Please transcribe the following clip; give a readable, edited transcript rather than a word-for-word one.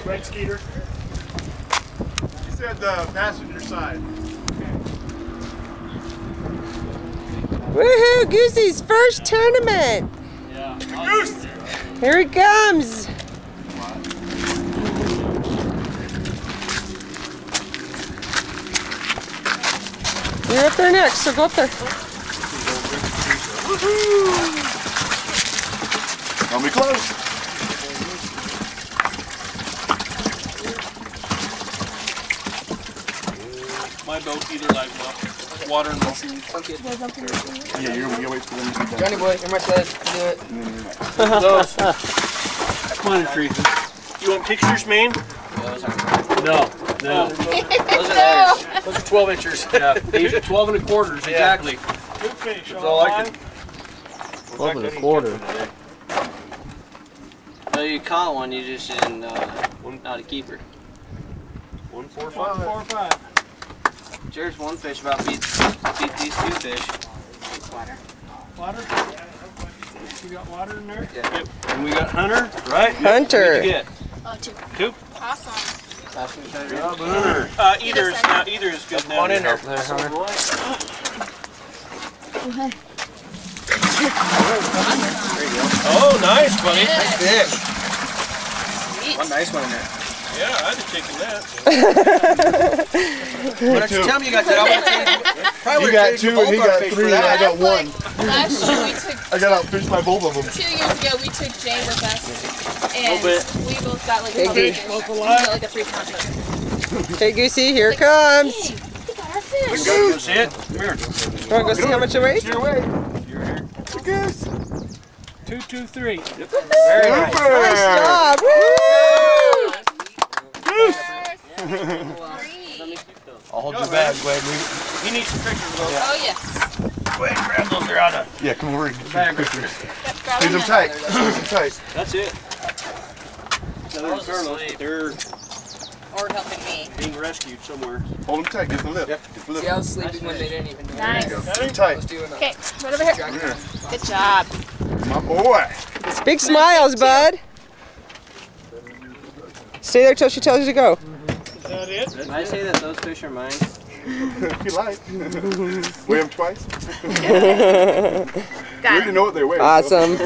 Right, Skeeter? He said the passenger side. Woohoo! Goosey's first tournament! Yeah. Goose! Here he comes! You're up there next, so go up there. Woohoo! Don't be close. My boat either like water and motion. Yeah, you're wait for them to be done. Johnny boy, you're my sled. Do it. Those. Come on, Teresa. You want pictures, man? No. No. Those are 12 inches. Yeah, these are 12 and a quarters, exactly. Good fish. That's all I can. 12 and a quarter. So you caught one, you just didn't not a keeper. 1, 4, 5. Jared's one fish about beat these two fish. Water? You got water in there? Yeah. Yep. And we got Hunter, right? Hunter. What did you get? Oh, 2. 2? Awesome. Hunter. Either is good. Come on in there. Hunter. Oh, nice, buddy. Nice fish. Sweet. One nice one in there. Yeah, I'd have taken that. Why don't you tell me you got that? You got 2 and he got 3 and I got 1. Last year we took, I got outfished by both of them. 2 years ago we took Jay with us, and bit. we both got like a Hey, fish. Goose. We got like a 3-pound hook. Hey, Goosey, here it comes. Hey, we got our fish. Go see it. Come here. Want to go see how much it weighs? Your way. You're here. The goose. 2, 2, 3. Yep. Very nice. Nice job! Woo! Goose. I'll hold your bag. Go ahead and He needs some pictures of those. Oh yes. Go ahead, grab those. They're out of Yeah, come over and bag. pictures. Grab Squeeze them tight. Squeeze them tight. That's it. Southern Carlos, they're Or helping me. being rescued somewhere. Hold them tight. Get the lip. Get the lip. See, I was sleeping when they didn't even know. Nice. Squeeze them tight. Okay, right over here. Good job. My boy. Big smiles, bud. Stay there till she tells you to go. Is that it? Can I say that those fish are mine? If you like. Weigh them twice. Got We already know what they weigh. so. Awesome.